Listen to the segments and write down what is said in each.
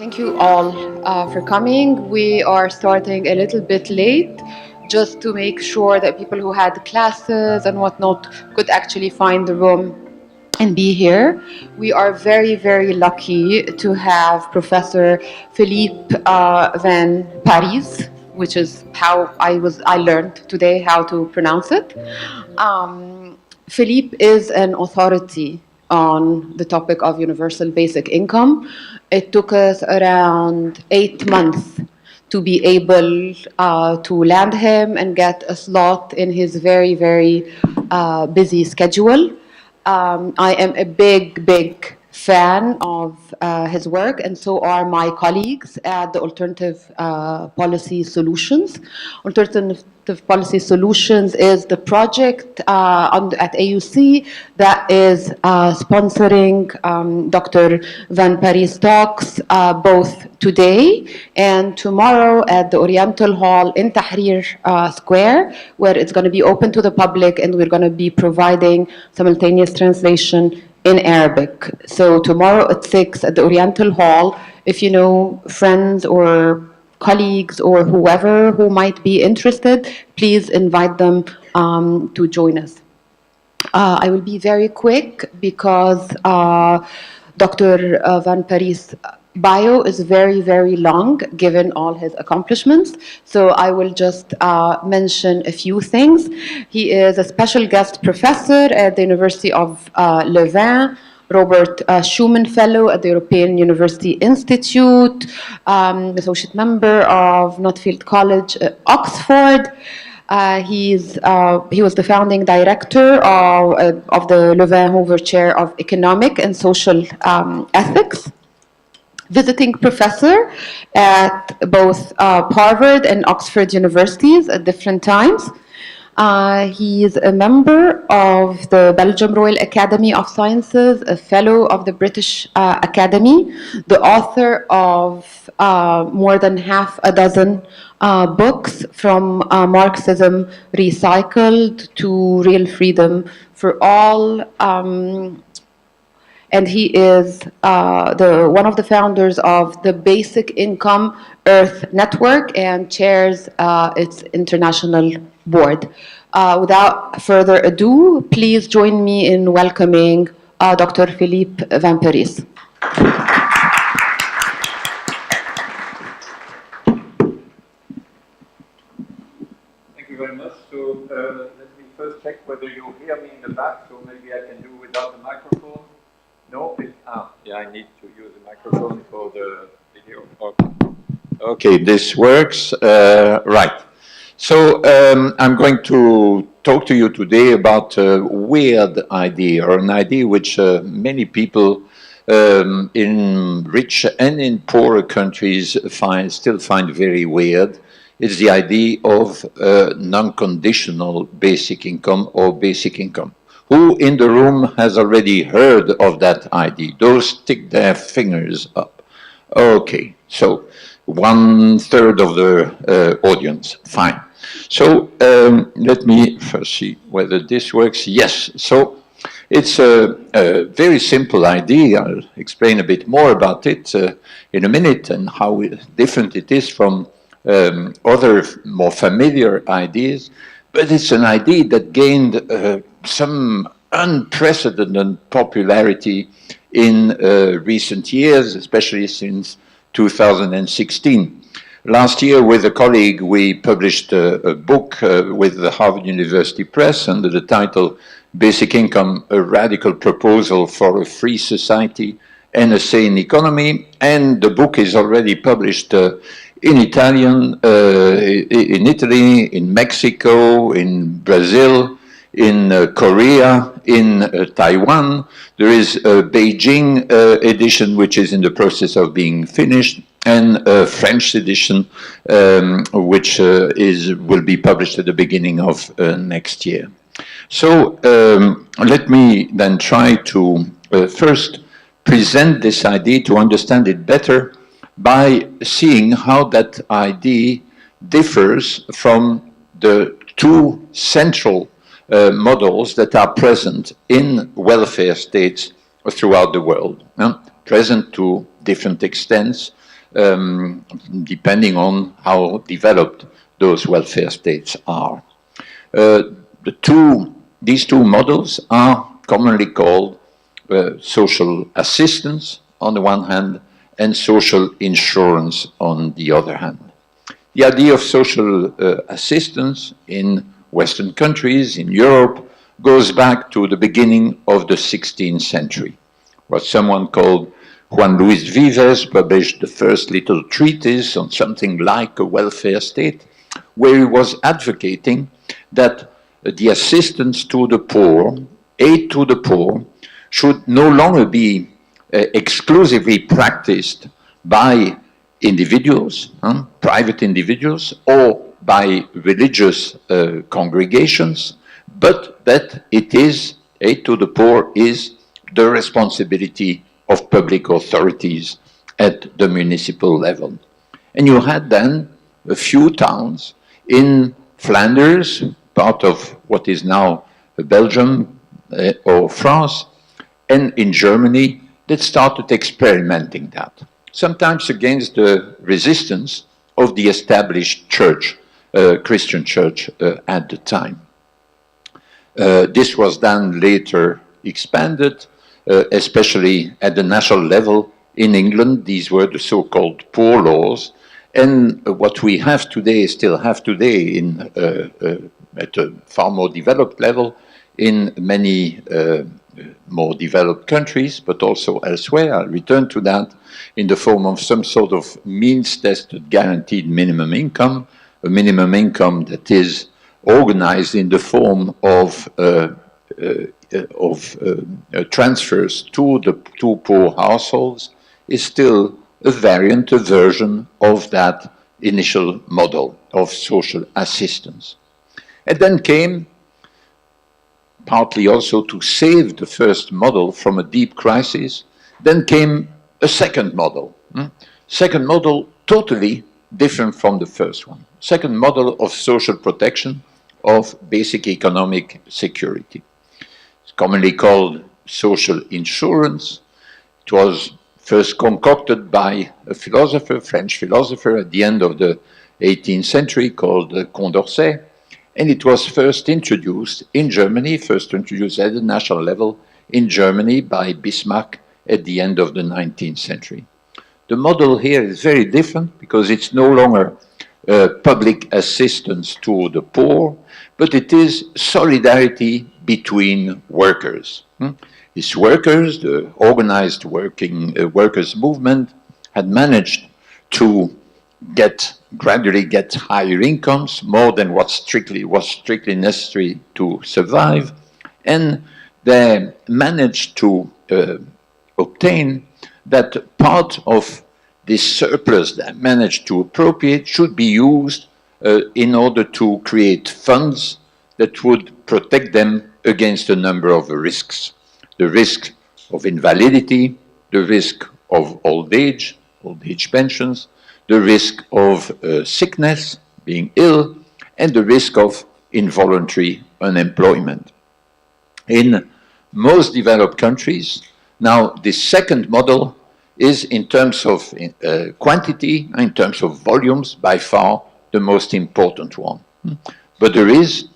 Thank you all for coming. We are starting a little bit late just to make sure that people who had classes and whatnot could actually find the room and be here. We are very, very lucky to have Professor Phillippe Van Parijs, which is how I learned today how to pronounce it. Phillippe is an authority on the topic of universal basic income. It took us around 8 months to be able to land him and get a slot in his very, very busy schedule. I am a big fan of his work, and so are my colleagues at the Alternative Policy Solutions. Alternative Policy Solutions is the project at AUC that is sponsoring Dr. Van Parijs talks both today and tomorrow at the Oriental Hall in Tahrir Square, where it's going to be open to the public and we're going to be providing simultaneous translation in Arabic. So tomorrow at 6 at the Oriental Hall, if you know friends or colleagues or whoever who might be interested, please invite them to join us. I will be very quick because Dr. Van Parijs' bio is very, very long given all his accomplishments. So I will just mention a few things. He is a special guest professor at the University of Louvain, Robert Schuman Fellow at the European University Institute, associate member of Nuffield College, Oxford. He was the founding director of the Louvain Hoover Chair of Economic and Social Ethics. Visiting professor at both Harvard and Oxford universities at different times. He is a member of the Belgium Royal Academy of Sciences, a fellow of the British Academy, the author of more than half a dozen books from Marxism Recycled to Real Freedom for All. And he is one of the founders of the Basic Income Earth Network and chairs its international board. Without further ado, please join me in welcoming Dr. Phillippe Van Parijs. Thank you very much. So let me first check whether you hear me in the back, so maybe I can do without the microphone. No, yeah, I need to use a microphone for the video. Okay, this works. Right. So I'm going to talk to you today about a weird idea, or an idea which many people in rich and in poorer countries still find very weird. It's the idea of non-conditional basic income or basic income. Who in the room has already heard of that idea? Those stick their fingers up. Okay, so 1/3 of the audience, fine. So let me first see whether this works. Yes, so it's a very simple idea. I'll explain a bit more about it in a minute and how different it is from other more familiar ideas. But it's an idea that gained some unprecedented popularity in recent years, especially since 2016. Last year, with a colleague, we published a book with the Harvard University Press under the title Basic Income, a Radical Proposal for a Free Society and a Sane Economy. And the book is already published in Italian, in Italy, in Mexico, in Brazil, in Korea, in Taiwan. There is a Beijing edition which is in the process of being finished, and a French edition which will be published at the beginning of next year. So let me then try to first present this idea to understand it better by seeing how that idea differs from the two central models that are present in welfare states throughout the world, present to different extents, depending on how developed those welfare states are. These two models are commonly called social assistance on the one hand and social insurance on the other hand. The idea of social assistance in Western countries, in Europe, goes back to the beginning of the 16th century. What someone called Juan Luis Vives published the first little treatise on something like a welfare state, where he was advocating that the assistance to the poor, aid to the poor, should no longer be exclusively practiced by individuals, private individuals, or by religious congregations, but that it is, aid to the poor is the responsibility of public authorities at the municipal level. And you had then a few towns in Flanders, part of what is now Belgium or France, and in Germany that started experimenting that, sometimes against the resistance of the established church, Christian church at the time. This was then later expanded, especially at the national level in England. These were the so-called poor laws. And what we have today, still have today at a far more developed level in many more developed countries, but also elsewhere. I'll return to that, in the form of some sort of means-tested guaranteed minimum income, a minimum income that is organized in the form of transfers to the two poor households, is still a variant, a version of that initial model of social assistance. And then came, partly also to save the first model from a deep crisis, then came a second model. Second model totally different from the first one. Second model of social protection, of basic economic security. It's commonly called social insurance. It was first concocted by a philosopher, French philosopher, at the end of the 18th century called Condorcet. And it was first introduced in Germany, first introduced at the national level in Germany by Bismarck at the end of the 19th century. The model here is very different because it's no longer public assistance to the poor, but it is solidarity between workers. These workers, the organized workers' movement, had managed to gradually get higher incomes, more than was strictly necessary to survive, and they managed to obtain that part of this surplus they managed to appropriate should be used in order to create funds that would protect them against a number of risks. The risk of invalidity, the risk of old age pensions, the risk of sickness, being ill, and the risk of involuntary unemployment. In most developed countries, now this second model is, in terms of quantity, in terms of volumes, by far the most important one. But there is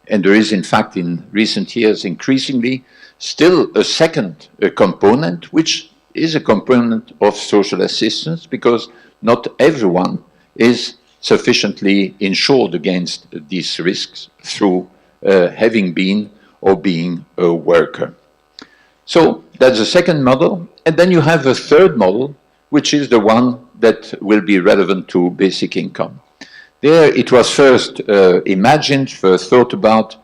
in fact in recent years increasingly still a second component, which is a component of social assistance, because not everyone is sufficiently insured against these risks through having been or being a worker. So that's the second model. And then you have a third model, which is the one that will be relevant to basic income. There it was first imagined, first thought about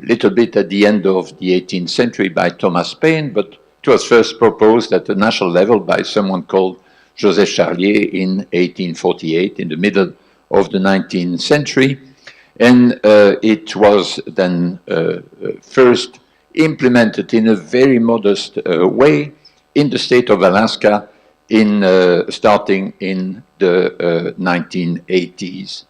a little bit at the end of the 18th century by Thomas Paine, but it was first proposed at the national level by someone called Joseph Charlier in 1848, in the middle of the 19th century. And it was then first implemented in a very modest way in the state of Alaska starting in the 1980s.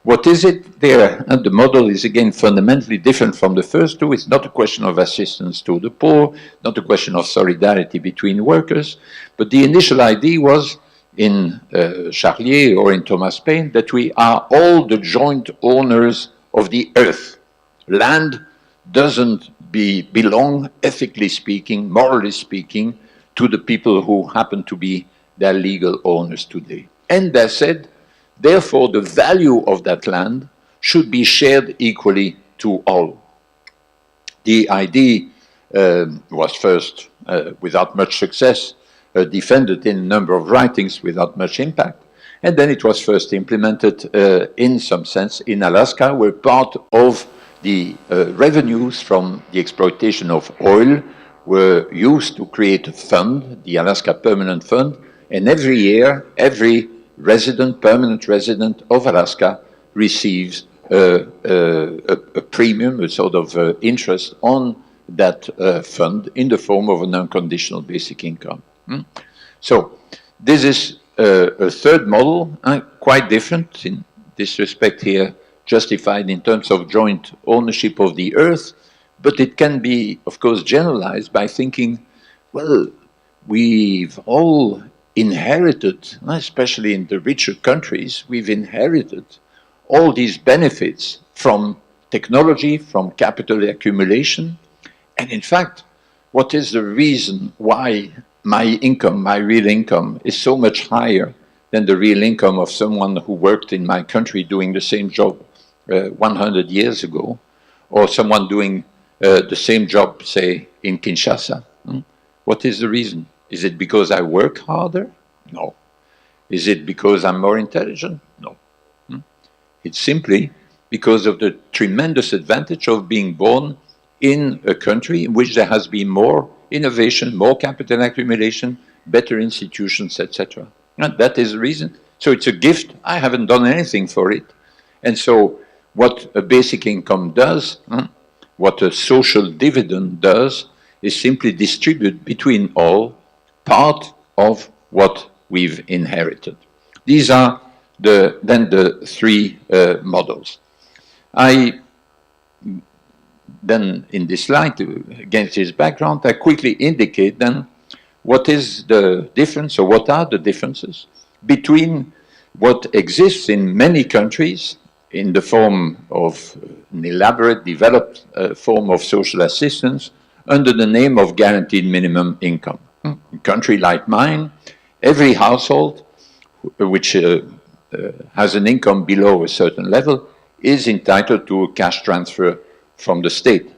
What is it there? And the model is again fundamentally different from the first two. It's not a question of assistance to the poor, not a question of solidarity between workers, but the initial idea was in Charlier or in Thomas Paine, that we are all the joint owners of the earth. Land doesn't belong, ethically speaking, morally speaking, to the people who happen to be their legal owners today. And they said, therefore, the value of that land should be shared equally to all. The idea was first, without much success, defended in a number of writings without much impact. And then it was first implemented in some sense in Alaska, where part of the revenues from the exploitation of oil were used to create a fund, the Alaska Permanent Fund, and every year, every permanent resident of Alaska receives a premium, a sort of interest on that fund in the form of an unconditional basic income. So this is a third model, quite different in this respect here, justified in terms of joint ownership of the earth, but it can be, of course, generalized by thinking, well, we've all inherited, especially in the richer countries, we've inherited all these benefits from technology, from capital accumulation. And in fact, what is the reason why my income, my real income, is so much higher than the real income of someone who worked in my country doing the same job 100 years ago, or someone doing the same job, say, in Kinshasa? What is the reason? Is it because I work harder? No. Is it because I'm more intelligent? No. It's simply because of the tremendous advantage of being born in a country in which there has been more innovation, more capital accumulation, better institutions, etc. And that is the reason. So it's a gift. I haven't done anything for it. And so what a basic income does, what a social dividend does, is simply distribute between all part of what we've inherited. These are then the three models. Then in this slide, against this background, I quickly indicate then what is the difference, or what are the differences between what exists in many countries in the form of an elaborate, developed form of social assistance under the name of guaranteed minimum income. In a country like mine, every household which has an income below a certain level is entitled to a cash transfer from the state.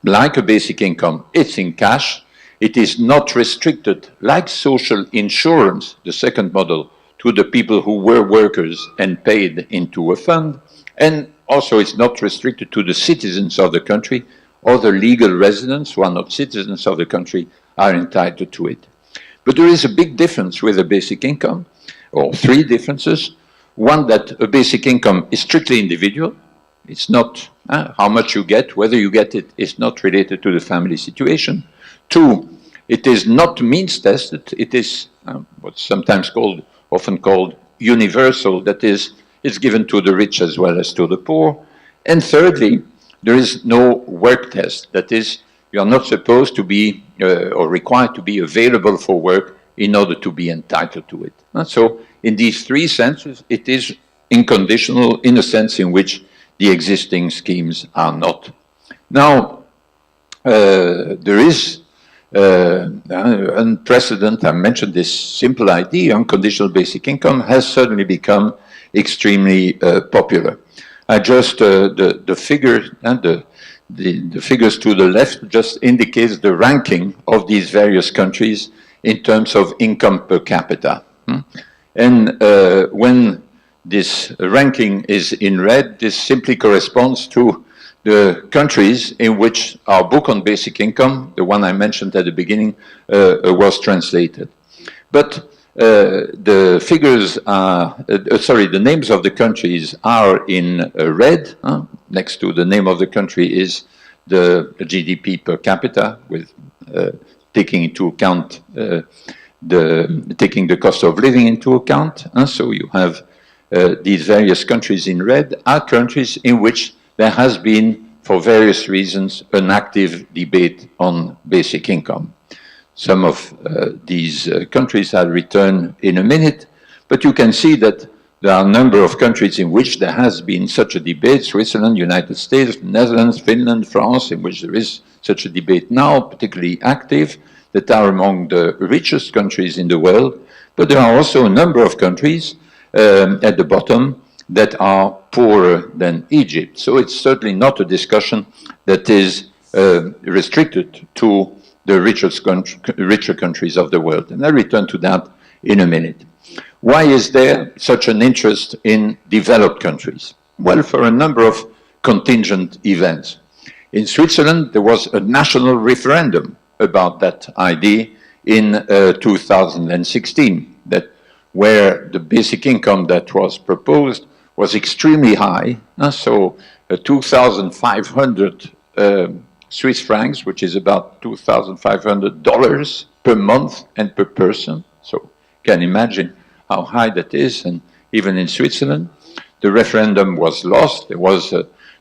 Like a basic income, it's in cash. It is not restricted, like social insurance, the second model, to the people who were workers and paid into a fund. And also it's not restricted to the citizens of the country. Other legal residents who are not citizens of the country are entitled to it. But there is a big difference with a basic income, or three differences. One, that a basic income is strictly individual. It's not how much you get, whether you get it is not related to the family situation. Two, it is not means tested. It is what's sometimes often called universal. That is, it's given to the rich as well as to the poor. And thirdly, there is no work test. That is, you are not supposed to be or required to be available for work in order to be entitled to it. And so in these three senses, it is unconditional in a sense in which the existing schemes are not. Now, there is unprecedented, I mentioned this simple idea, unconditional basic income has certainly become extremely popular. I just, the figure and the figures to the left just indicates the ranking of these various countries in terms of income per capita. And when this ranking is in red, this simply corresponds to the countries in which our book on basic income, the one I mentioned at the beginning, was translated. But the figures are, the names of the countries are in red. Next to the name of the country is the GDP per capita, with taking into account taking the cost of living into account. So you have these various countries in red are countries in which there has been, for various reasons, an active debate on basic income. some of these countries. I'll return in a minute. But you can see that there are a number of countries in which there has been such a debate: Switzerland, United States, Netherlands, Finland, France, in which there is such a debate now, particularly active, that are among the richest countries in the world. But there are also a number of countries at the bottom that are poorer than Egypt. So it's certainly not a discussion that is restricted to the richer countries of the world. And I'll return to that in a minute. Why is there such an interest in developed countries? Well, for a number of contingent events. In Switzerland, there was a national referendum about that idea in 2016, that where the basic income that was proposed was extremely high. So 2,500 Swiss francs, which is about $2,500 per month and per person. So you can imagine how high that is. And even in Switzerland, the referendum was lost. There was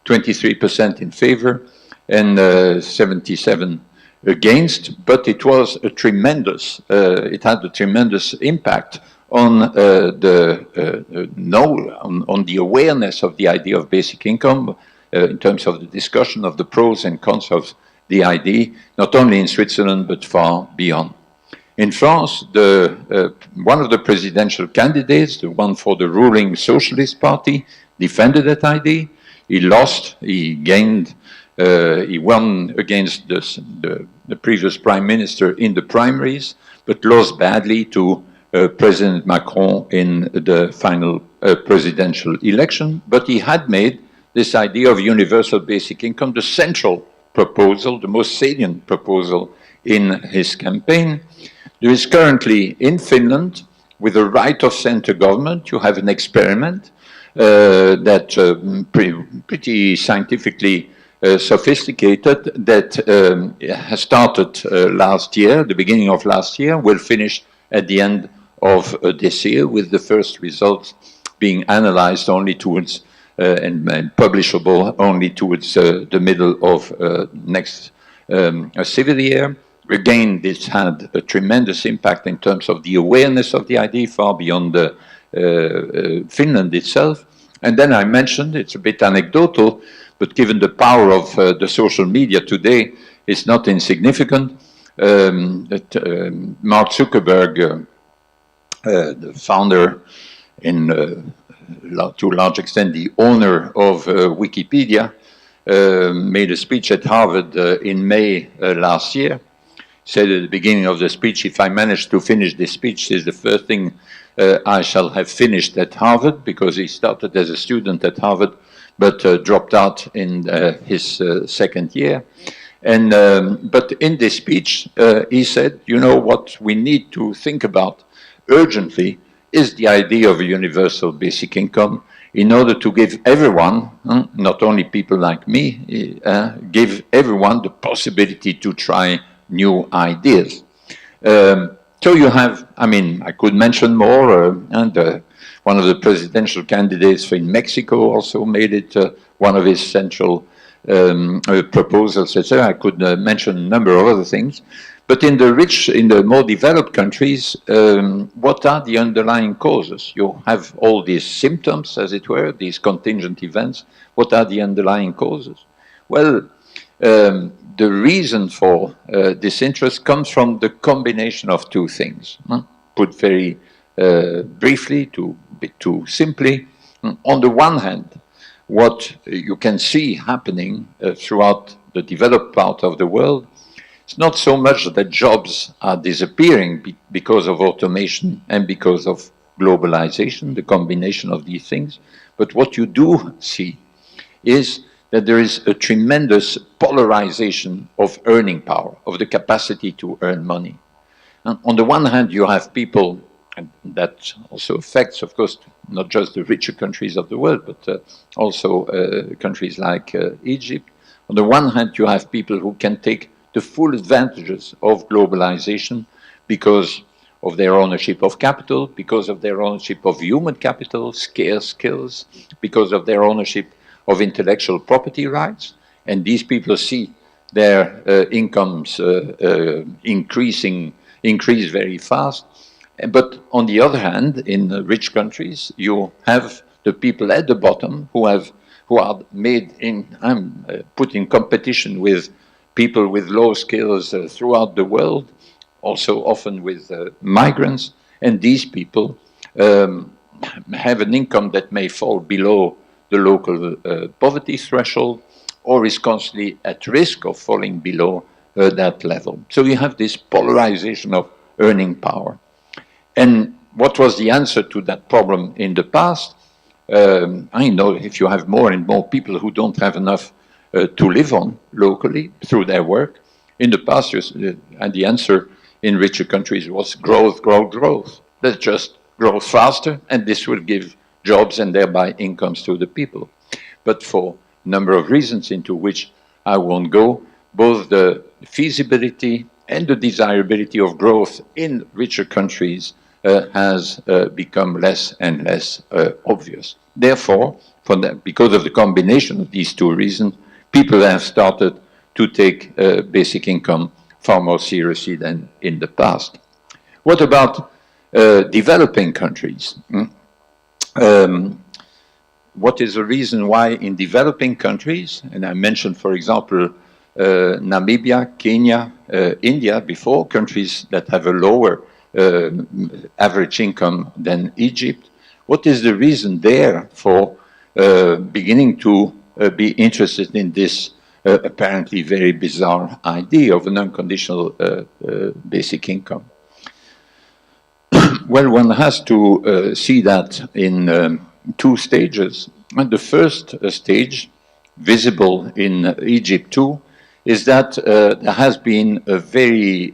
23% in favor and 77 against, but it was a tremendous, it had a tremendous impact on on the awareness of the idea of basic income, in terms of the discussion of the pros and cons of the idea, not only in Switzerland, but far beyond. In France, one of the presidential candidates, the one for the ruling Socialist Party, defended that idea. He lost, he gained, he won against the previous prime minister in the primaries, but lost badly to President Macron in the final presidential election. But he had made this idea of universal basic income the central proposal, the most salient proposal in his campaign. There is currently in Finland, with a right-of-center government, you have an experiment that pretty scientifically sophisticated, that has started last year, the beginning of last year, will finish at the end of this year, with the first results being analyzed only towards and publishable only towards the middle of next civil year. Again, this had a tremendous impact in terms of the awareness of the idea, far beyond Finland itself. And then I mentioned, it's a bit anecdotal, but given the power of the social media today, it's not insignificant that Mark Zuckerberg, the founder and to a large extent the owner of Wikipedia, made a speech at Harvard in May last year. Said at the beginning of the speech, if I manage to finish this speech, is the first thing I shall have finished at Harvard, because he started as a student at Harvard, but dropped out in his second year. And but in this speech, he said, you know, what we need to think about urgently is the idea of a universal basic income, in order to give everyone, not only people like me, give everyone the possibility to try new ideas. So you have, I mean, I could mention more, and one of the presidential candidates in Mexico also made it one of his central proposals, etc. I could mention a number of other things. But in the more developed countries, what are the underlying causes? You have all these symptoms, as it were, these contingent events. What are the underlying causes? Well, the reason for this interest comes from the combination of two things. Put very briefly, too simply, on the one hand, what you can see happening throughout the developed part of the world, it's not so much that jobs are disappearing because of automation and because of globalization, the combination of these things, but what you do see is that there is a tremendous polarization of earning power, of the capacity to earn money. And on the one hand, you have people, and that also affects, of course, not just the richer countries of the world, but also countries like Egypt. On the one hand, you have people who can take the full advantages of globalization because of their ownership of capital, because of their ownership of human capital, scarce skills, because of their ownership of intellectual property rights. And these people see their incomes increase very fast. But on the other hand, in rich countries, you have the people at the bottom who are put in competition with people with low skills throughout the world, also often with migrants, and these people have an income that may fall below the local poverty threshold, or is constantly at risk of falling below that level. So you have this polarization of earning power. And what was the answer to that problem in the past? I know if you have more and more people who don't have enough to live on locally through their work, in the past, and the answer in richer countries was growth, growth, growth. Let's just grow faster, and this will give jobs and thereby incomes to the people. But for a number of reasons into which I won't go, both the feasibility and the desirability of growth in richer countries has become less and less obvious. Therefore, because of the combination of these two reasons, people have started to take basic income far more seriously than in the past. What about developing countries? What is the reason why in developing countries, and I mentioned, for example, Namibia, Kenya, India before, countries that have a lower average income than Egypt. What is the reason there for beginning to be interested in this apparently very bizarre idea of an unconditional basic income? Well, one has to see that in two stages. And the first stage, visible in Egypt too, is that there has been a very,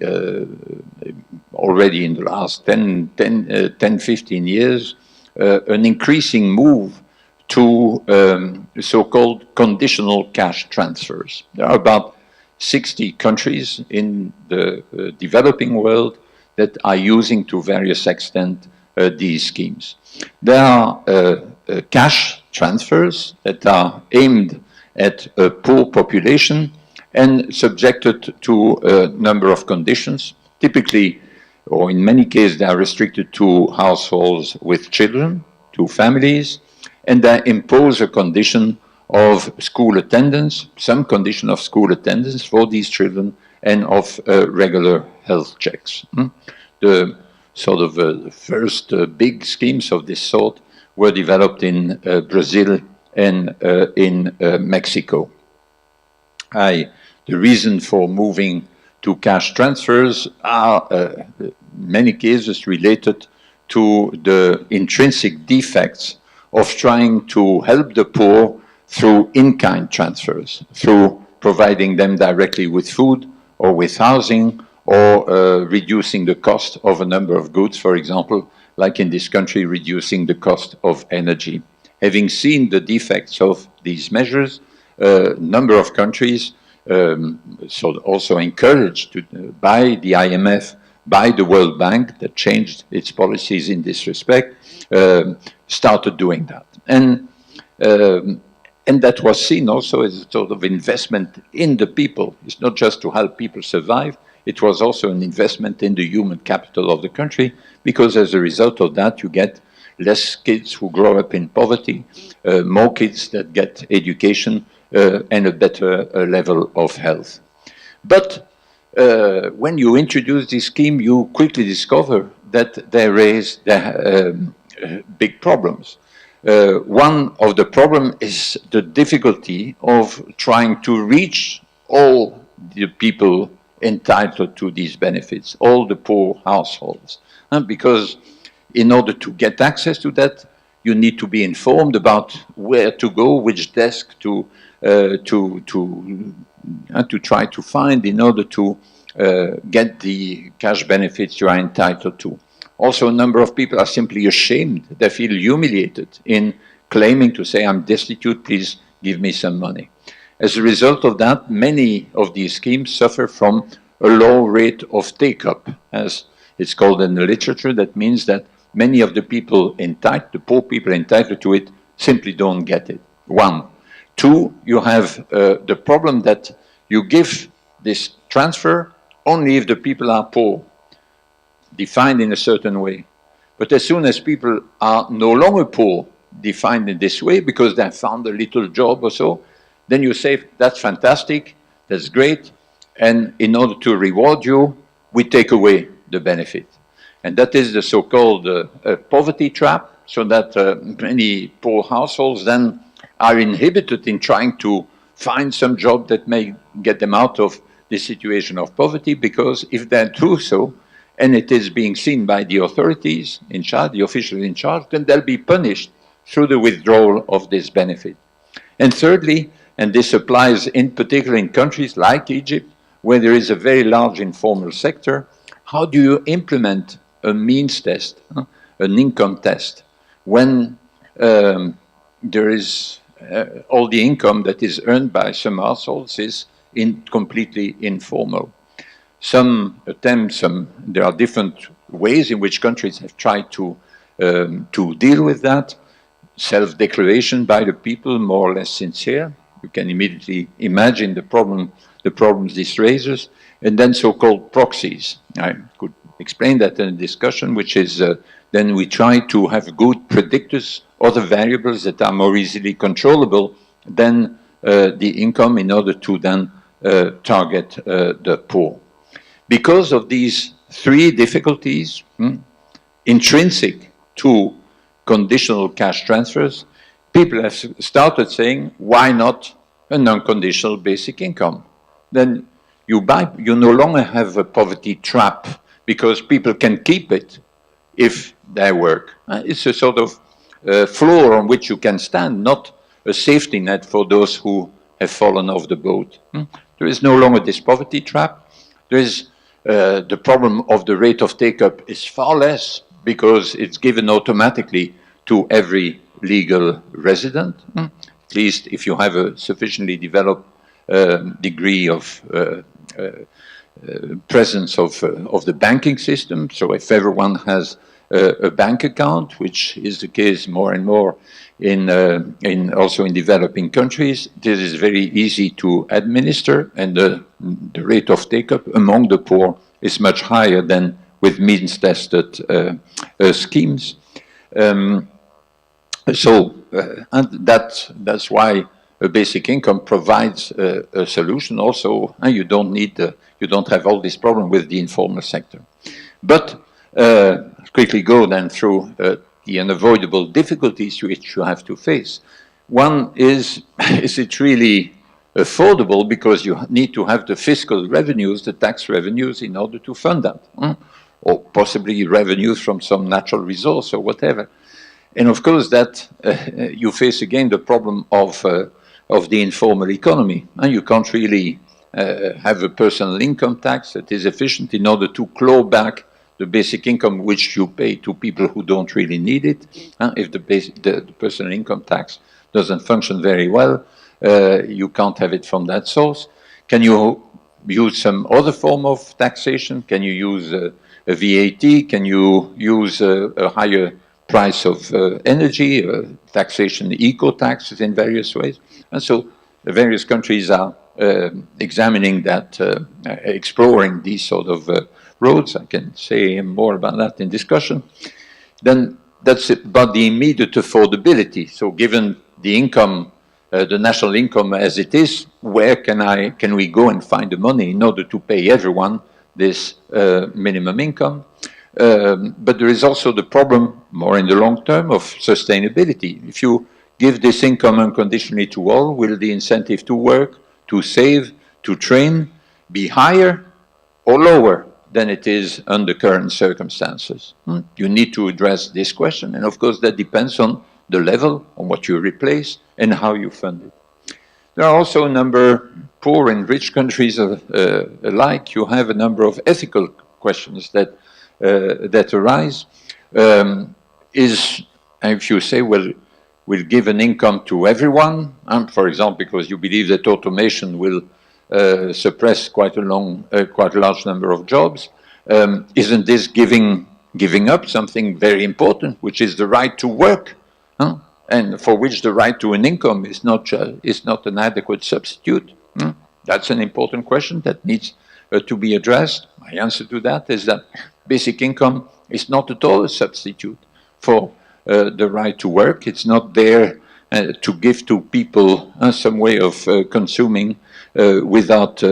already in the last 10, 15 years, an increasing move to so-called conditional cash transfers. There are about 60 countries in the developing world that are using to various extent these schemes. There are cash transfers that are aimed at a poor population and subjected to a number of conditions. Typically, or in many cases, they are restricted to households with children, to families, and they impose a condition of school attendance, some condition of school attendance for these children, and of regular health checks. The sort of first big schemes of this sort were developed in Brazil and in Mexico. The reason for moving to cash transfers are in many cases related to the intrinsic defects of trying to help the poor through in-kind transfers, through providing them directly with food or with housing, or reducing the cost of a number of goods, for example, like in this country, reducing the cost of energy. Having seen the defects of these measures, a number of countries, so also encouraged by the IMF, by the World Bank, that changed its policies in this respect, started doing that. And that was seen also as a sort of investment in the people. It's not just to help people survive, it was also an investment in the human capital of the country, because as a result of that, you get less kids who grow up in poverty, more kids that get education, and a better level of health. But when you introduce this scheme, you quickly discover that they raise big problems. One of the problems is the difficulty of trying to reach all the people entitled to these benefits, all the poor households. Because in order to get access to that, you need to be informed about where to go, which desk to try to find in order to get the cash benefits you are entitled to. Also, a number of people are simply ashamed. They feel humiliated in claiming to say, I'm destitute, please give me some money. As a result of that, many of these schemes suffer from a low rate of take-up, as it's called in the literature. That means that many of the people entitled, the poor people entitled to it, simply don't get it. One. Two, you have the problem that You give this transfer only if the people are poor, defined in a certain way. But as soon as people are no longer poor, defined in this way, because they found a little job or so, then you say, that's fantastic, that's great, and in order to reward you, we take away the benefit. And that is the so-called poverty trap, so that many poor households then are inhibited in trying to find some job that may get them out of the situation of poverty, because if they do so, and it is being seen by the authorities in charge, the officials in charge, then they'll be punished through the withdrawal of this benefit. And thirdly, and this applies in particular in countries like Egypt, where there is a very large informal sector, how do you implement a means test, an income test, when there is all the income that is earned by some households is completely informal? Some attempts, there are different ways in which countries have tried to deal with that. Self-declaration by the people, more or less sincere. You can immediately imagine the problems this raises. And then so-called proxies. I could explain that in a discussion, which is then we try to have good predictors, other variables that are more easily controllable than the income, in order to then target the poor. Because of these three difficulties, intrinsic to conditional cash transfers, people have started saying, why not an unconditional basic income? Then you no longer have a poverty trap, because people can keep it if they work. It's a sort of floor on which you can stand, not a safety net for those who have fallen off the boat. There is no longer this poverty trap. There is the problem of the rate of take-up is far less, because it's given automatically to every legal resident, at least if you have a sufficiently developed degree of presence of the banking system. So if everyone has a bank account, which is the case more and more also in developing countries, this is very easy to administer, and the rate of take-up among the poor is much higher than with means-tested schemes. And that's why a basic income provides a solution also, and you don't have all this problem with the informal sector. But quickly go then through the unavoidable difficulties which you have to face. One is it really affordable, because you need to have the fiscal revenues, the tax revenues, in order to fund that, or possibly revenues from some natural resource or whatever. And of course that you face again the problem of the informal economy. And you can't really have a personal income tax that is efficient in order to claw back the basic income which you pay to people who don't really need it. If the personal income tax doesn't function very well, you can't have it from that source. Can you use some other form of taxation? Can you use a VAT? Can you use a higher price of energy, taxation, eco-taxes in various ways? And so the various countries are examining that, exploring these sort of roads. I can say more about that in discussion. Then that's about the immediate affordability. So given the income, the national income as it is, where can we go and find the money in order to pay everyone this minimum income? But there is also the problem, more in the long term, of sustainability. If you give this income unconditionally to all, will the incentive to work, to save, to train be higher or lower than it is under current circumstances? You need to address this question, and of course that depends on the level, on what you replace, and how you fund it. There are also a number, poor and rich countries alike, you have a number of ethical questions that arise. If you say, well, we'll give an income to everyone, for example, because you believe that automation will suppress quite a large number of jobs, isn't this giving up something very important, which is the right to work, and for which the right to an income is not an adequate substitute? That's an important question that needs to be addressed. My answer to that is that basic income is not at all a substitute for the right to work. It's not there to give to people some way of consuming without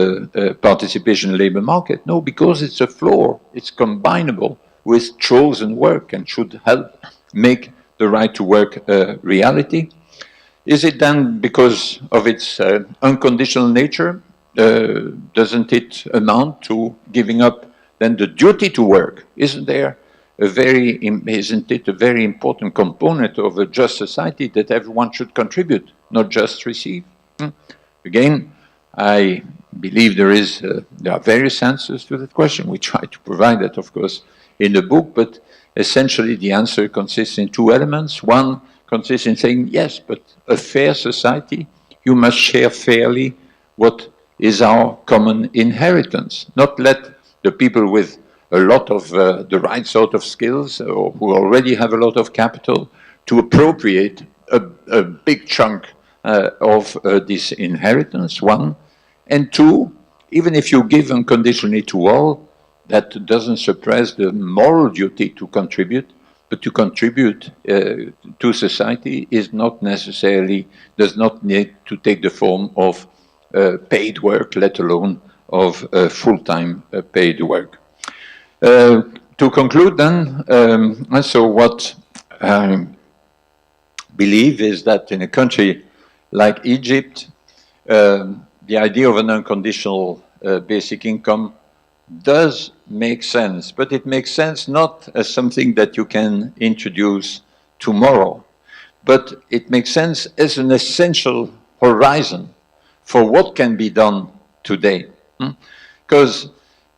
participation in the labor market. No, because it's a floor. It's combinable with chosen work and should help make the right to work a reality. Is it then because of its unconditional nature? Doesn't it amount to giving up then the duty to work? Isn't it a very important component of a just society that everyone should contribute, not just receive? Again, I believe there are various answers to that question. We try to provide that, of course, in the book, but essentially the answer consists in two elements. One consists in saying, yes, but a fair society, you must share fairly what is our common inheritance. Not let the people with a lot of the right sort of skills or who already have a lot of capital to appropriate a big chunk of this inheritance, one. And two, even if you give unconditionally to all, that doesn't suppress the moral duty to contribute, but to contribute to society is not necessarily, does not need to take the form of paid work, let alone of full-time paid work. To conclude then, so what I believe is that in a country like Egypt, the idea of an unconditional basic income does make sense, but it makes sense not as something that you can introduce tomorrow, but it makes sense as an essential horizon for what can be done today. Because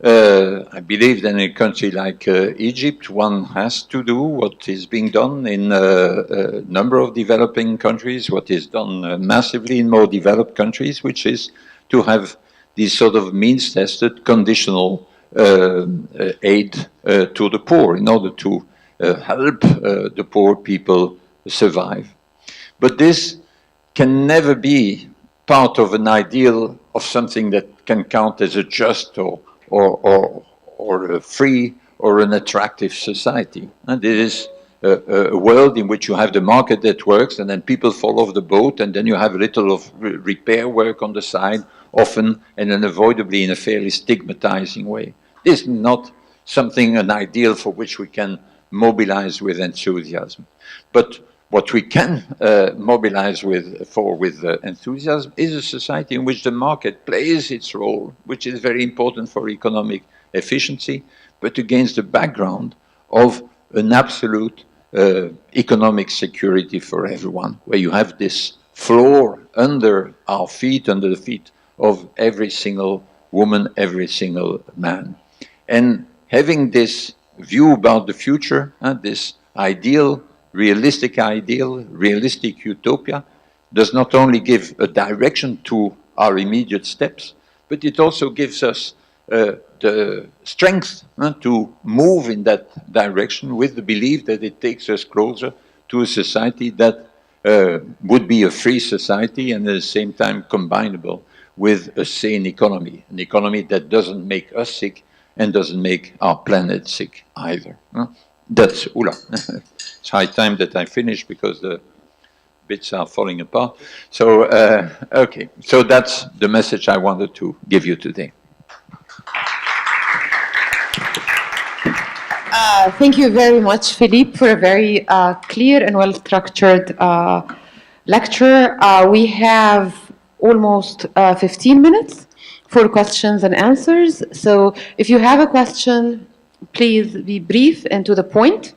I believe that in a country like Egypt, one has to do what is being done in a number of developing countries, what is done massively in more developed countries, which is to have these sort of means-tested conditional aid to the poor in order to help the poor people survive. But this can never be part of an ideal of something that can count as a just or a free or an attractive society. And it is a world in which you have the market that works and then people fall off the boat and then you have a little of repair work on the side, often and unavoidably in a fairly stigmatizing way. This is not something, an ideal for which we can mobilize with enthusiasm. But what we can mobilize with enthusiasm is a society in which the market plays its role, which is very important for economic efficiency, but against the background of an absolute economic security for everyone, where you have this floor under our feet, under the feet of every single woman, every single man. And having this view about the future, this ideal, realistic utopia, does not only give a direction to our immediate steps, but it also gives us the strength to move in that direction with the belief that it takes us closer to a society that would be a free society and at the same time combinable with a sane economy, an economy that doesn't make us sick and doesn't make our planet sick either. That's, it's high time that I finish because the bits are falling apart. So, okay, so that's the message I wanted to give you today. Thank you very much, Phillippe, for a very clear and well-structured lecture. We have almost 15 minutes for questions and answers. So if you have a question, please be brief and to the point,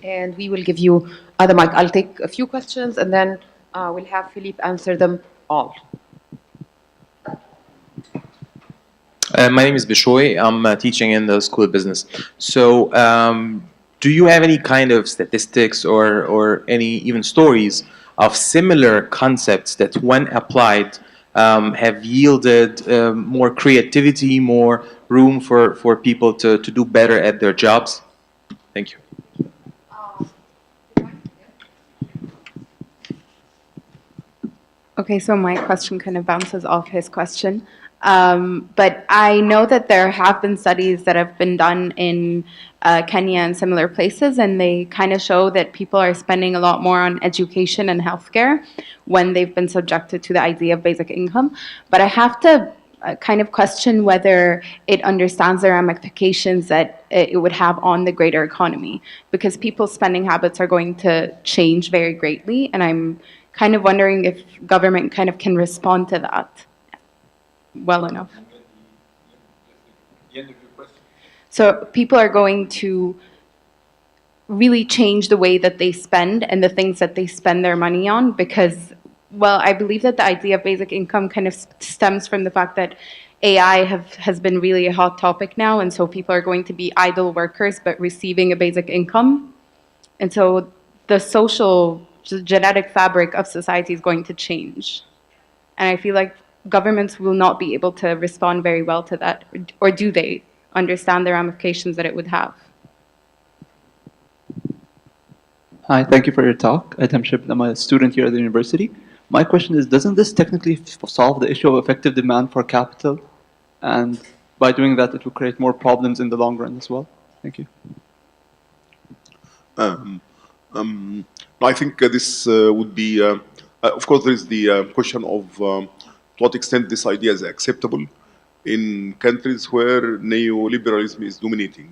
and we will give you the mic. I'll take a few questions, and then we'll have Phillippe answer them all. My name is Bishoy. I'm teaching in the School of Business. So do you have any kind of statistics or any even stories of similar concepts that when applied have yielded more creativity, more room for people to do better at their jobs? Thank you. Okay, so my question kind of bounces off his question. But I know that there have been studies that have been done in Kenya and similar places, and they kind of show that people are spending a lot more on education and healthcare when they've been subjected to the idea of basic income. But I have to kind of question whether it understands the ramifications that it would have on the greater economy, because people's spending habits are going to change very greatly, and I'm kind of wondering if government kind of can respond to that well enough. The end of your question? So people are going to really change the way that they spend and the things that they spend their money on, because, well, I believe that the idea of basic income kind of stems from the fact that AI has been really a hot topic now, and so people are going to be idle workers but receiving a basic income. And so the social genetic fabric of society is going to change. And I feel like governments will not be able to respond very well to that, or do they understand the ramifications that it would have? Hi, thank you for your talk. Adam Shib, I'm a student here at the university. My question is, doesn't this technically solve the issue of effective demand for capital? And by doing that, it will create more problems in the long run as well? Thank you. I think this would be, of course, there is the question of to what extent this idea is acceptable in countries where neoliberalism is dominating.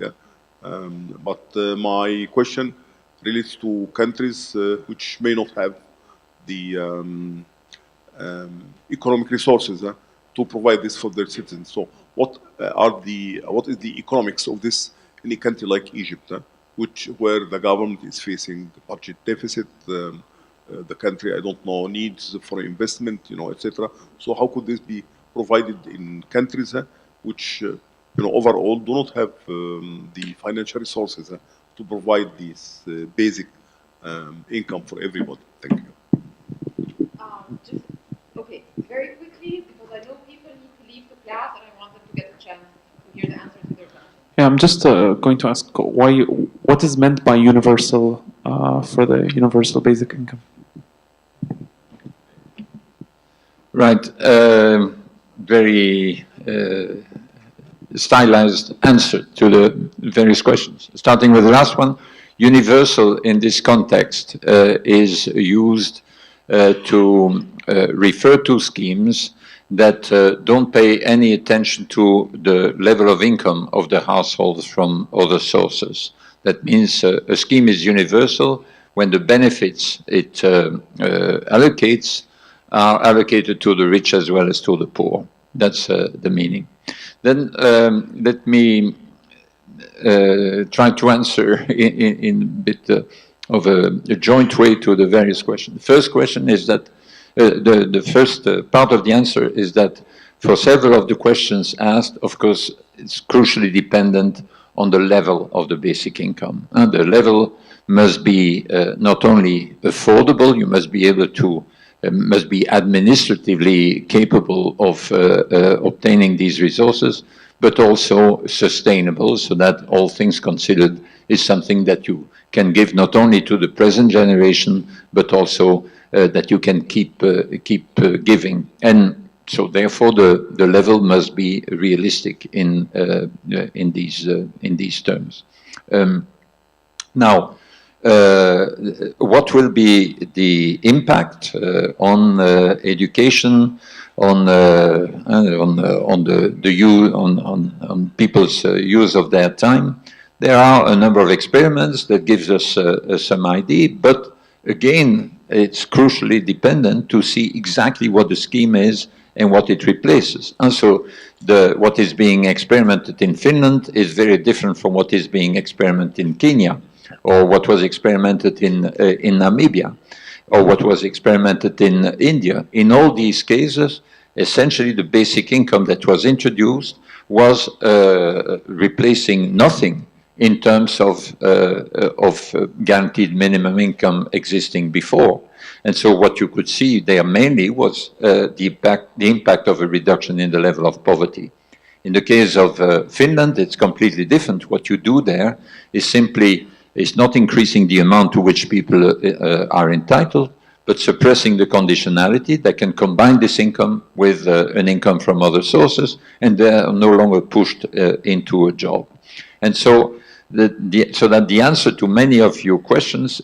But my question relates to countries which may not have the economic resources to provide this for their citizens. So, what is the economics of this in a country like Egypt? Where the government is facing budget deficit, the country, I don't know, needs for investment, etc. So how could this be provided in countries which, overall do not have the financial resources to provide this basic income for everybody? Thank you. Okay, very quickly, because I know people need to leave the class and I want them to get the chance to hear the answer to their questions. Yeah, I'm just going to ask what is meant by universal for the universal basic income? Right. Very stylized answer to the various questions. Starting with the last one, universal in this context is used to refer to schemes that don't pay any attention to the level of income of the households from other sources. That means a scheme is universal when the benefits it allocates are allocated to the rich as well as to the poor. That's the meaning. Then let me try to answer in a bit of a joint way to the various questions. The first question is that the first part of the answer is that for several of the questions asked, of course, it's crucially dependent on the level of the basic income. And the level must be not only affordable, you must be able to, must be administratively capable of obtaining these resources, but also sustainable, so that all things considered is something that you can give not only to the present generation, but also that you can keep giving. And so therefore the level must be realistic in these terms. Now, what will be the impact on education, on people's use of their time? There are a number of experiments that gives us some idea, but again, it's crucially dependent to see exactly what the scheme is and what it replaces. And so what is being experimented in Finland is very different from what is being experimented in Kenya, or what was experimented in Namibia, or what was experimented in India. In all these cases, essentially the basic income that was introduced was replacing nothing in terms of guaranteed minimum income existing before. And so what you could see there mainly was the impact of a reduction in the level of poverty. In the case of Finland, it's completely different. What you do there is simply, it's not increasing the amount to which people are entitled, but suppressing the conditionality. They can combine this income with an income from other sources, and they are no longer pushed into a job. And so, so that the answer to many of your questions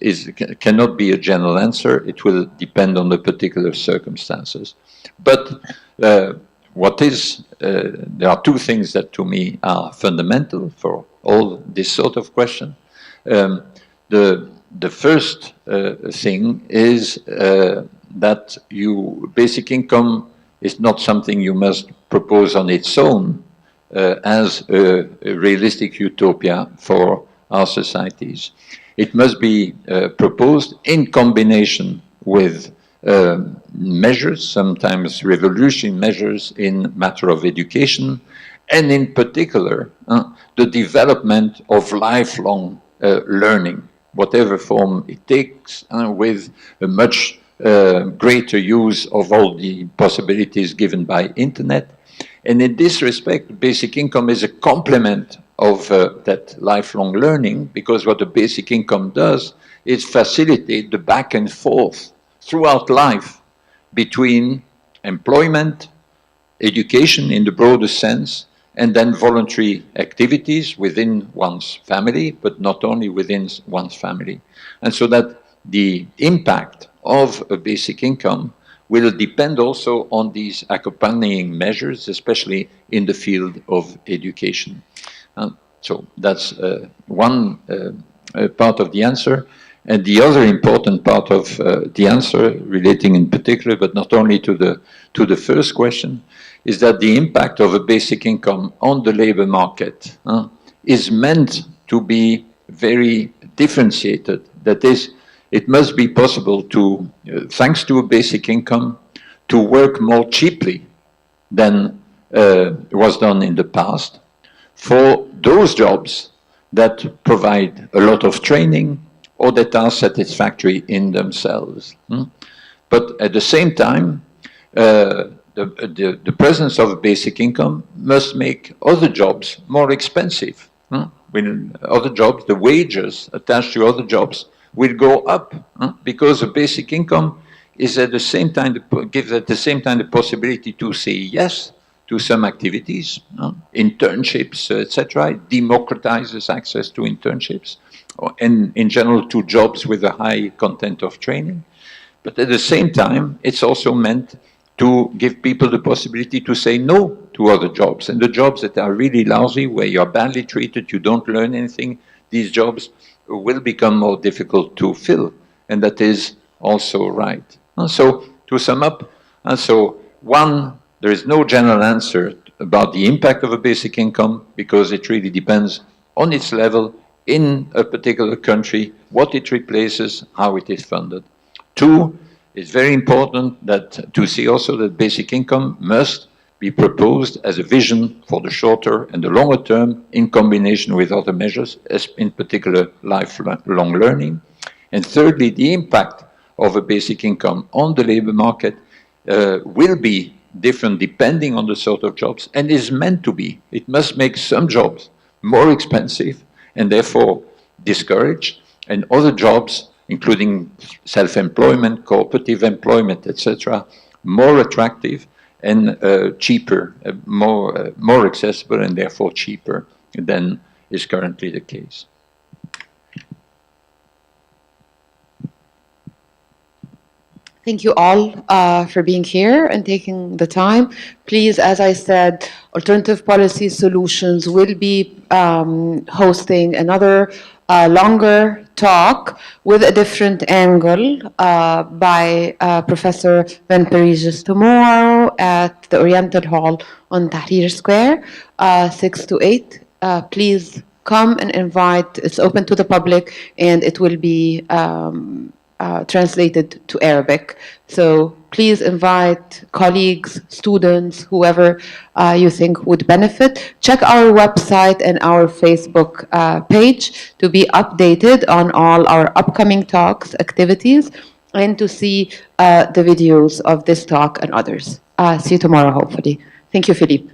cannot be a general answer. It will depend on the particular circumstances. But there are two things that to me are fundamental for all this sort of question. The first thing is that basic income is not something you must propose on its own as a realistic utopia for our societies. It must be proposed in combination with measures, sometimes revolutionary measures in matter of education, and in particular, the development of lifelong learning, whatever form it takes, with a much greater use of all the possibilities given by internet. And in this respect, basic income is a complement of that lifelong learning, because what the basic income does is facilitate the back and forth throughout life between employment, education in the broader sense, and then voluntary activities within one's family, but not only within one's family. And so that the impact of a basic income will depend also on these accompanying measures, especially in the field of education. So that's one part of the answer. And the other important part of the answer, relating in particular, but not only to the first question, is that the impact of a basic income on the labor market is meant to be very differentiated. That is, it must be possible to, thanks to a basic income, to work more cheaply than was done in the past for those jobs that provide a lot of training or that are satisfactory in themselves. But at the same time, the presence of a basic income must make other jobs more expensive. When other jobs, the wages attached to other jobs will go up, because a basic income is at the same time gives at the same time the possibility to say yes to some activities, internships, etc. It democratizes access to internships, and in general to jobs with a high content of training. But at the same time, it's also meant to give people the possibility to say no to other jobs. And the jobs that are really lousy, where you're badly treated, you don't learn anything, these jobs will become more difficult to fill. And that is also right. So to sum up, one, there is no general answer about the impact of a basic income, because it really depends on its level in a particular country, what it replaces, how it is funded. Two, it's very important that to see also that basic income must be proposed as a vision for the shorter and the longer term in combination with other measures, as in particular lifelong learning. And thirdly, the impact of a basic income on the labor market will be different depending on the sort of jobs, and is meant to be. It must make some jobs more expensive and therefore discourage, and other jobs, including self-employment, cooperative employment, etc., more attractive and cheaper, more accessible, and therefore cheaper than is currently the case. Thank you all for being here and taking the time. Please, as I said, Alternative Policy Solutions will be hosting another longer talk with a different angle by Professor Van Parijs tomorrow at the Oriental Hall on Tahrir Square, 6 to 8. Please come and invite. It's open to the public, and it will be translated to Arabic. So please invite colleagues, students, whoever you think would benefit. Check our website and our Facebook page to be updated on all our upcoming talks, activities, and to see the videos of this talk and others. See you tomorrow, hopefully. Thank you, Phillippe.